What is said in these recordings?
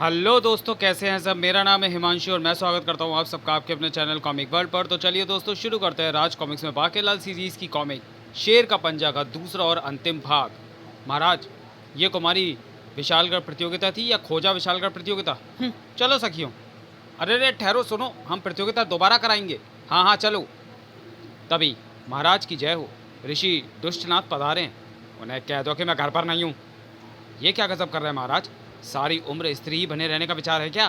Hello दोस्तों, कैसे हैं सब। मेरा नाम है हिमांशु और मैं स्वागत करता हूं आप सबका आपके अपने चैनल कॉमिक वर्ल्ड पर। तो चलिए दोस्तों, शुरू करते हैं राज कॉमिक्स में बाकेलाल सीरीज़ की कॉमिक शेर का पंजा का दूसरा और अंतिम भाग। महाराज, ये कुमारी विशालगढ़ प्रतियोगिता थी या खोजा विशालगढ़ प्रतियोगिता? चलो सखियों। अरे रे ठहरो, सुनो, हम प्रतियोगिता दोबारा कराएंगे। हाँ हाँ चलो। तभी महाराज की जय हो, ऋषि दुष्टनाथ पधारे हैं। उन्हें कह दो कि मैं घर पर नहीं हूँ। ये क्या गजब कर रहे हैं महाराज, सारी उम्र स्त्री ही बने रहने का विचार है क्या?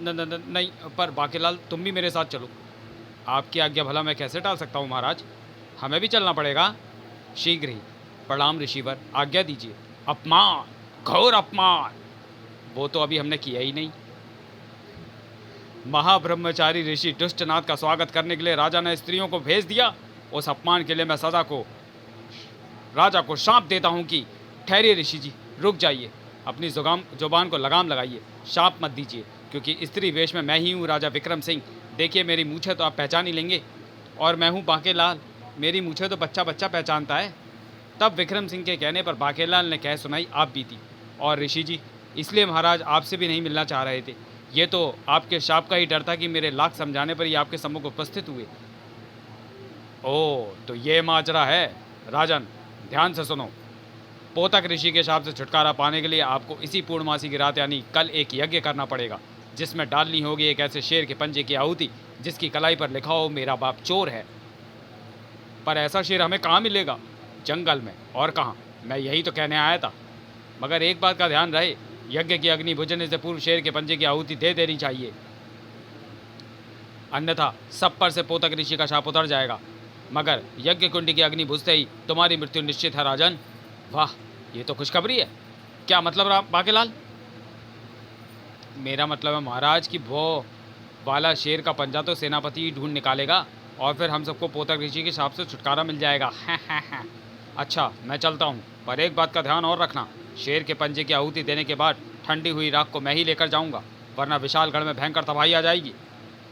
न, न, न, नहीं, पर बाकीलाल तुम भी मेरे साथ चलो। आपकी आज्ञा भला मैं कैसे टाल सकता हूँ महाराज, हमें भी चलना पड़ेगा। शीघ्र ही। प्रणाम ऋषिवर, आज्ञा दीजिए। अपमान, घोर अपमान। वो तो अभी हमने किया ही नहीं। महाब्रह्मचारी ऋषि दुष्टनाथ का स्वागत करने के लिए राजा ने स्त्रियों को भेज दिया। उस अपमान के लिए मैं सदा को राजा को शाप देता हूँ कि ठहरिए ऋषि जी, रुक जाइए, अपनी जुबान को लगाम लगाइए, शाप मत दीजिए, क्योंकि स्त्री वेश में मैं ही हूँ राजा विक्रम सिंह। देखिए मेरी मूछें तो आप पहचान ही लेंगे, और मैं हूँ बाकेलाल, मेरी मूछें तो बच्चा बच्चा पहचानता है। तब विक्रम सिंह के कहने पर बाकेलाल ने कह सुनाई आप बीती। और ऋषि जी, इसलिए महाराज आपसे भी नहीं मिलना चाह रहे थे। ये तो आपके शाप का ही डर था कि मेरे लाख समझाने पर ही आपके सम्मुख उपस्थित हुए। ओ, तो ये माजरा है। राजन, ध्यान से सुनो। पोतक ऋषि के शाप से छुटकारा पाने के लिए आपको इसी पूर्णमासी की रात यानी कल एक यज्ञ करना पड़ेगा, जिसमें डालनी होगी एक ऐसे शेर के पंजे की आहुति जिसकी कलाई पर लिखा हो मेरा बाप चोर है। पर ऐसा शेर हमें कहाँ मिलेगा? जंगल में, और कहाँ? मैं यही तो कहने आया था। मगर एक बात का ध्यान रहे, यज्ञ की अग्नि बुझने से पूर्व शेर के पंजे की आहुति दे देनी चाहिए, अन्यथा सब पर से पोतक ऋषि का शाप उतर जाएगा। मगर यज्ञ कुंडी की अग्नि बुझते ही तुम्हारी मृत्यु निश्चित है राजन। वाह, ये तो खुशखबरी है। क्या मतलब बाकेलाल? मेरा मतलब है महाराज कि वो वाला शेर का पंजा तो सेनापति ही ढूंढ निकालेगा, और फिर हम सबको पोतक ऋषि के शाप से छुटकारा मिल जाएगा। अच्छा, मैं चलता हूँ, पर एक बात का ध्यान और रखना, शेर के पंजे की आहुति देने के बाद ठंडी हुई राख को मैं ही लेकर जाऊँगा, वरना विशालगढ़ में भयंकर तबाही आ जाएगी।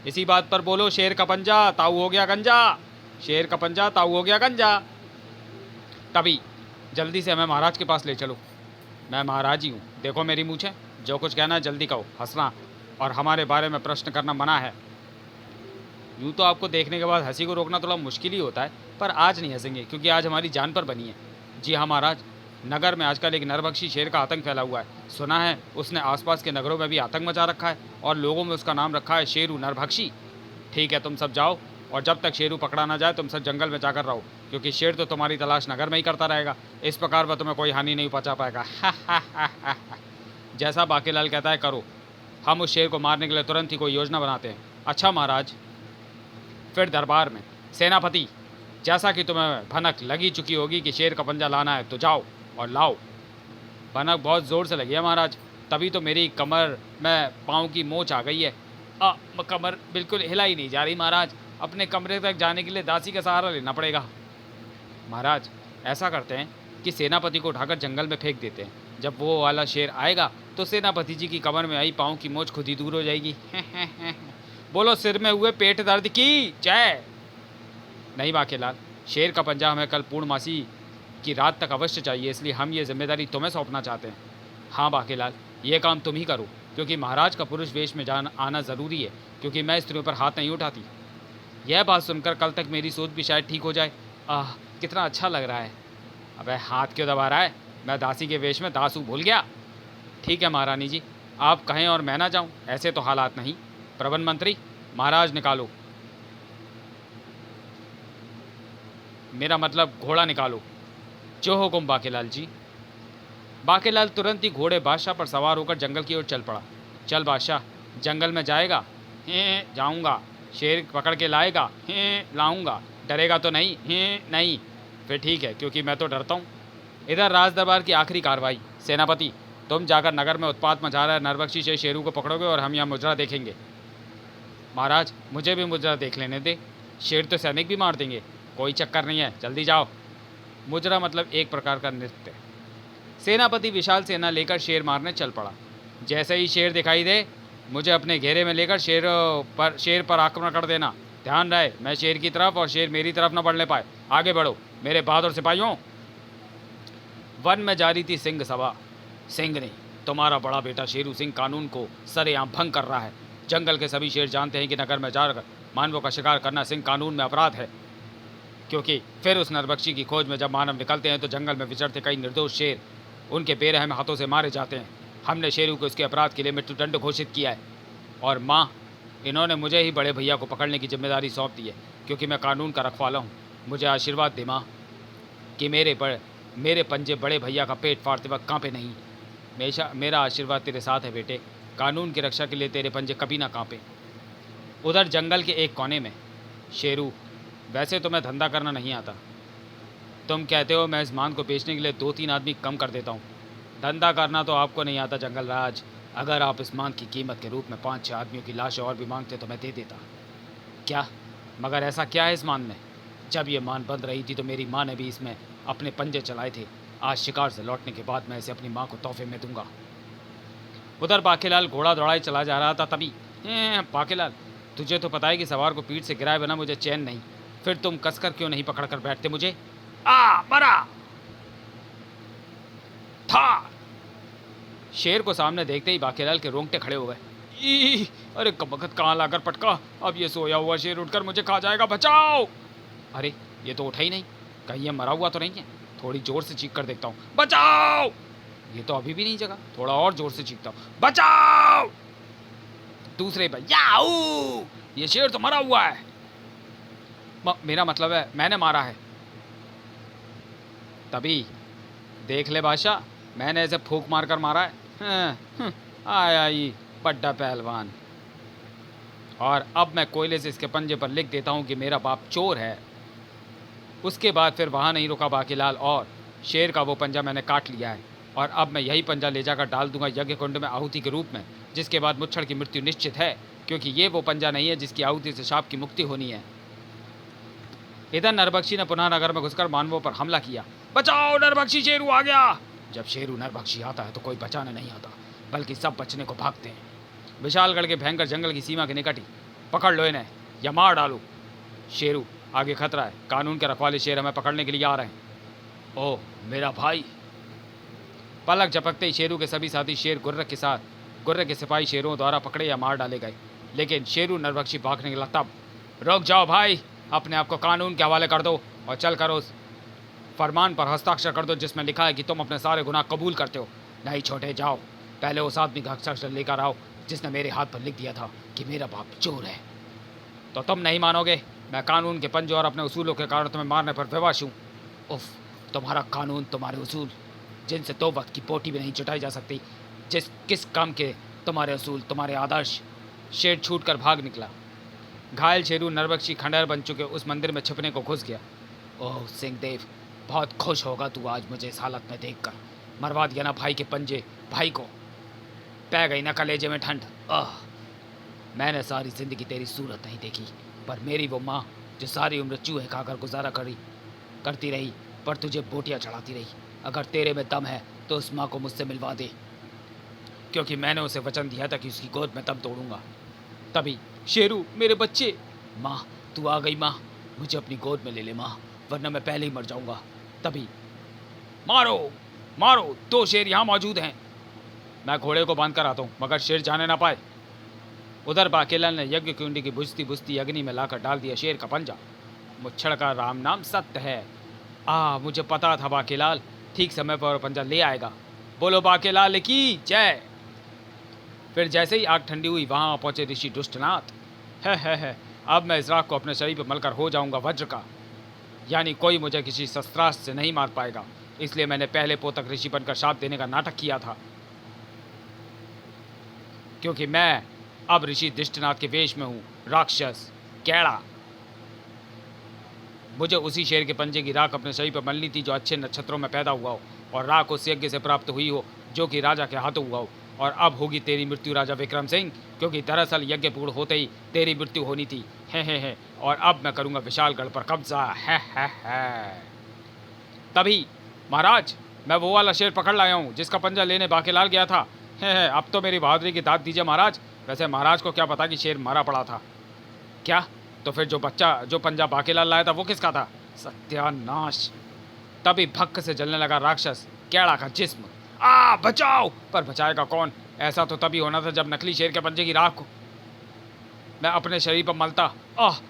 इसी बात पर बोलो, शेर का पंजा ताऊ हो गया गंजा, शेर का पंजा ताऊ हो गया गंजा। तभी जल्दी से हमें महाराज के पास ले चलो। मैं महाराज ही हूँ, देखो मेरी मूछें, जो कुछ कहना है जल्दी कहो, हंसना और हमारे बारे में प्रश्न करना मना है। यूँ तो आपको देखने के बाद हंसी को रोकना थोड़ा मुश्किल ही होता है, पर आज नहीं हंसेंगे क्योंकि आज हमारी जान पर बनी है। जी हाँ महाराज, नगर में आजकल एक नरभक्षी शेर का आतंक फैला हुआ है। सुना है उसने आसपास के नगरों में भी आतंक मचा रखा है, और लोगों में उसका नाम रखा है शेरू नरभक्षी। ठीक है, तुम सब जाओ, और जब तक शेरू पकड़ा ना जाए तुम सब जंगल में जाकर रहो, क्योंकि शेर तो तुम्हारी तलाश नगर में ही करता रहेगा। इस प्रकार वह तुम्हें कोई हानि नहीं पहुँचा पाएगा। जैसा बाकेलाल कहता है करो, हम उस शेर को मारने के लिए तुरंत ही कोई योजना बनाते हैं। अच्छा महाराज। फिर दरबार में, सेनापति, जैसा कि तुम्हें भनक लगी चुकी होगी कि शेर का पंजा लाना है, तो जाओ और लाओ। भनक बहुत ज़ोर से लगी है महाराज, तभी तो मेरी कमर में पाँव की मोच आ गई है। कमर बिल्कुल हिला ही नहीं जा रही महाराज, अपने कमरे तक जाने के लिए दासी का सहारा लेना पड़ेगा। महाराज, ऐसा करते हैं कि सेनापति को उठाकर जंगल में फेंक देते हैं, जब वो वाला शेर आएगा तो सेनापति जी की कमर में आई पाँव की मोच खुद ही दूर हो जाएगी। बोलो सिर में हुए पेट दर्द की जय। नहीं बाकेलाल, शेर का पंजा हमें कल पूर्णमासी की रात तक अवश्य चाहिए, इसलिए हम ये जिम्मेदारी तुम्हें सौंपना चाहते हैं। हाँ बाकेलाल, ये काम तुम ही करो, क्योंकि महाराज का पुरुष वेश में आना ज़रूरी है, क्योंकि मैं स्त्रियों पर हाथ नहीं उठाती। यह बात सुनकर कल तक मेरी सोच भी शायद ठीक हो जाए। कितना अच्छा लग रहा है। अबे हाथ क्यों दबा रहा है? मैं दासी के वेश में दासू भूल गया। ठीक है महारानी जी, आप कहें और मैं ना जाऊं, ऐसे तो हालात नहीं। प्रबंध मंत्री, महाराज निकालो, मेरा मतलब घोड़ा निकालो। जो हुकुम बाकेलाल जी। बाकेलाल तुरंत ही घोड़े बादशाह पर सवार होकर जंगल की ओर चल पड़ा। चल बादशाह, जंगल में जाएगा? जाऊंगा। शेर पकड़ के लाएगा? लाऊंगा। डरेगा तो नहीं? नहीं। फिर ठीक है, क्योंकि मैं तो डरता हूँ। इधर राज दरबार की आखिरी कार्रवाई। सेनापति, तुम जाकर नगर में उत्पात मचा रहा है नरभक्षी से शेरू को पकड़ोगे, और हम यहाँ मुजरा देखेंगे। महाराज, मुझे भी मुजरा देख लेने दे, शेर तो सैनिक भी मार देंगे। कोई चक्कर नहीं है, जल्दी जाओ। मुजरा मतलब एक प्रकार का नृत्य। सेनापति विशाल सेना लेकर शेर मारने चल पड़ा। जैसे ही शेर दिखाई दे, मुझे अपने घेरे में लेकर शेर पर आक्रमण कर देना। ध्यान रहे, मैं शेर की तरफ और शेर मेरी तरफ न बढ़ने पाए। आगे बढ़ो मेरे बहादुर सिपाहियों। वन में जारी थी सिंह सभा। सिंह ने तुम्हारा बड़ा बेटा शेरू सिंह कानून को सरेआम भंग कर रहा है। जंगल के सभी शेर जानते हैं कि नगर में जाकर मानवों का शिकार करना सिंह कानून में अपराध है, क्योंकि फिर उस नरबख्शी की खोज में जब मानव निकलते हैं तो जंगल में विचरते कई निर्दोष शेर उनके बेरहम हाथों से मारे जाते हैं। हमने शेरू को इसके अपराध के लिए मृत्युदंड घोषित किया है। और माँ, इन्होंने मुझे ही बड़े भैया को पकड़ने की जिम्मेदारी सौंप दी है, क्योंकि मैं कानून का रखवाला हूँ। मुझे आशीर्वाद दे माँ कि मेरे पंजे बड़े भैया का पेट फाड़ते वक्त कांपे नहीं। मेरा आशीर्वाद तेरे साथ है बेटे। कानून की रक्षा के लिए तेरे पंजे कभी ना कांपे। उधर जंगल के एक कोने में शेरू, वैसे तो मैं धंधा करना नहीं आता। तुम कहते हो मैं इस मान को बेचने के लिए 2-3 आदमी कम कर देता हूँ। धंधा करना तो आपको नहीं आता जंगल राज। अगर आप इस मान की कीमत के रूप में 5-6 आदमियों की लाशें और भी मांगते तो मैं दे देता। क्या? मगर ऐसा क्या है इस मान में? जब ये मान बंद रही थी तो मेरी माँ ने भी इसमें अपने पंजे चलाए थे। आज शिकार से लौटने के बाद मैं इसे अपनी माँ को तोहफे में दूंगा। उधर बाकीलाल घोड़ा दौड़ाई चला जा रहा था। तभी बाकीलाल, तुझे तो पता है कि सवार को पीठ से गिराए बिना मुझे चैन नहीं। फिर तुम कसकर क्यों नहीं पकड़ कर बैठते मुझे? मरा था। शेर को सामने देखते ही बाकीलाल के रोंगटे खड़े हो गए। अरे कबकत कहाँ लाकर पटका। अब ये सोया हुआ शेर उठकर मुझे खा जाएगा, बचाओ। अरे ये तो उठा ही नहीं, कहीं ये मरा हुआ तो नहीं है? थोड़ी जोर से चीख कर देखता हूँ, बचाओ। ये तो अभी भी नहीं जगा, थोड़ा और जोर से चीखता हूँ, बचाओ। दूसरे पर याऊ, ये शेर तो मरा हुआ है। मेरा मतलब है मैंने मारा है। तभी देख ले बादशाह, मैंने ऐसे फूंक मारकर मारा है। आया ही बड्डा पहलवान। और अब मैं कोयले से इसके पंजे पर लिख देता हूँ कि मेरा बाप चोर है। उसके बाद फिर वहाँ नहीं रुका बाकीलाल और शेर का वो पंजा मैंने काट लिया है। और अब मैं यही पंजा ले जाकर डाल दूंगा यज्ञ कुंड में आहुति के रूप में, जिसके बाद मुच्छड़ की मृत्यु निश्चित है, क्योंकि ये वो पंजा नहीं है जिसकी आहुति से शाप की मुक्ति होनी है। इधर नरबख्शी ने पुनः नगर में घुसकर मानवों पर हमला किया। बचाओ, नरबख्शी शेरू आ गया। जब शेरू नरबख्शी आता है तो कोई बचाने नहीं आता, बल्कि सब बचने को भागते हैं। विशालगढ़ के भयंकर जंगल की सीमा के निकट ही पकड़ लो इन्हें या मार डालो। शेरू, आगे खतरा है। कानून के रखवाले शेर हमें पकड़ने के लिए आ रहे हैं। ओह मेरा भाई। पलक झपकते ही शेरू के सभी साथी शेर गुर्र के सिपाही शेरों द्वारा पकड़े या मार डाले गए। लेकिन शेरू नरबख्शी भागने लगा। तब रुक जाओ भाई, अपने आप को कानून के हवाले कर दो और चल कर उस फरमान पर हस्ताक्षर कर दो जिसमें लिखा है कि तुम अपने सारे गुनाह कबूल करते हो। नहीं छोटे, जाओ पहले उस आदमी का हस्ताक्षर लेकर आओ जिसने मेरे हाथ पर लिख दिया था कि मेरा बाप चोर है। तो तुम नहीं मानोगे। मैं कानून के पंजे और अपने उसूलों के कारण तुम्हें मारने पर विवश हूँ। उफ, तुम्हारा कानून, तुम्हारे उसूल, जिनसे 2 वक्त की पोटी भी नहीं चुटाई जा सकती। किस काम के तुम्हारे उसूल, तुम्हारे आदर्श। शेर छूट कर भाग निकला। घायल शेरू नरबख्शी खंडहर बन चुके उस मंदिर में छिपने को घुस गया। ओह सिंहदेव, बहुत खुश होगा तू आज मुझे इस हालत में देखकर। मरवा दिया ना भाई के पंजे, भाई को पै गई ना कलेजे में ठंड। मैंने सारी जिंदगी तेरी सूरत नहीं देखी, पर मेरी वो माँ जो सारी उम्र चूहे खाकर गुजारा करती रही, पर तुझे बोटियाँ चढ़ाती रही। अगर तेरे में दम है तो उस माँ को मुझसे मिलवा दे, क्योंकि मैंने उसे वचन दिया था कि उसकी गोद में दम तोड़ूंगा। तभी शेरू, मेरे बच्चे। माँ तू आ गई माँ, मुझे अपनी गोद में ले ले माँ, वरना मैं पहले ही मर जाऊंगा। तभी मारो मारो, 2 शेर यहाँ मौजूद हैं। मैं घोड़े को बांध कर आता हूँ मगर शेर जाने ना पाए। उधर बाकीलाल ने यज्ञ कुंडी की बुझती बुझती अग्नि में लाकर डाल दिया शेर का पंजा। मुच्छड़ का राम नाम सत्य है। मुझे पता था बाकीलाल ठीक समय पर पंजा ले आएगा। बोलो बाकीलाल की जय। फिर जैसे ही आग ठंडी हुई वहाँ पहुँचे ऋषि दुष्टनाथ। है अब मैं इस राख को अपने शरीर पर मलकर हो जाऊंगा वज्र का, यानी कोई मुझे किसी शस्त्रास्त्र से नहीं मार पाएगा। इसलिए मैंने पहले पोतक ऋषि बनकर शाप देने का नाटक किया था, क्योंकि मैं अब ऋषि दुष्टनाथ के वेश में हूँ। राक्षस कैड़ा, मुझे उसी शेर के पंजे की राख अपने शरीर पर मलनी थी जो अच्छे नक्षत्रों में पैदा हुआ हो, और राख उस यज्ञ से प्राप्त हुई हो जो कि राजा के हाथों हुआ हो। और अब होगी तेरी मृत्यु राजा विक्रम सिंह, क्योंकि दरअसल यज्ञ पूर्ण होते ही तेरी मृत्यु होनी थी। है और अब मैं करूँगा विशालगढ़ पर कब्जा। है। तभी महाराज, मैं वो वाला शेर पकड़ लाया हूँ जिसका पंजा लेने बाकीलाल गया था। है अब तो मेरी बहादुरी की दाद दीजिए महाराज। वैसे महाराज को क्या पता कि शेर मारा पड़ा था। क्या? तो फिर जो पंजा बाकीलाल लाया था वो किसका था? सत्यानाश। तभी भक्क से जलने लगा राक्षस कैड़ा का जिस्म। बचाओ! पर बचाएगा कौन? ऐसा तो तभी होना था जब नकली शेर के पंजे की राख को मैं अपने शरीर पर मलता।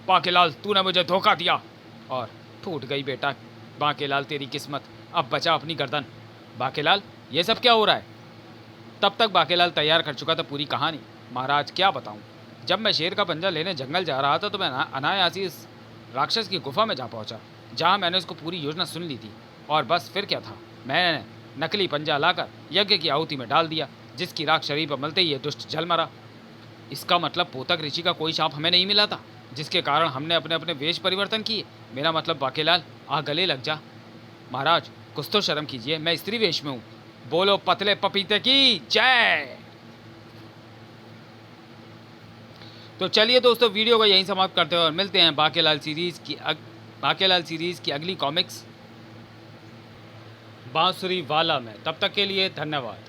बांकेलाल, तूने मुझे धोखा दिया। और फूट गई बेटा बांकेलाल तेरी किस्मत। अब बचा अपनी गर्दन। बांकेलाल, ये सब क्या हो रहा है? तब तक बांकेलाल तैयार कर चुका था पूरी कहानी। महाराज, क्या बताऊं, जब मैं शेर का पंजा लेने जंगल जा रहा था तो मैं अनायास ही इस राक्षस की गुफा में जा पहुंचा, जहां मैंने उसको पूरी योजना सुन ली थी। और बस फिर क्या था, मैंने नकली पंजा लाकर यज्ञ की आहुति में डाल दिया, जिसकी राख शरीर पर मलते ही ये दुष्ट जल मरा। इसका मतलब पोतक ऋषि का कोई शाप हमें नहीं मिला था, जिसके कारण हमने अपने अपने वेश परिवर्तन किए। मेरा मतलब बांकेलाल, गले लग जा। महाराज, कुछ तो शर्म कीजिए, मैं स्त्री वेश में हूँ। बोलो पतले पपीते की जय। तो चलिए दोस्तों, वीडियो को यहीं समाप्त करते हैं और मिलते हैं बांकेलाल सीरीज की अगली कॉमिक्स बांसुरी वाला में। तब तक के लिए धन्यवाद।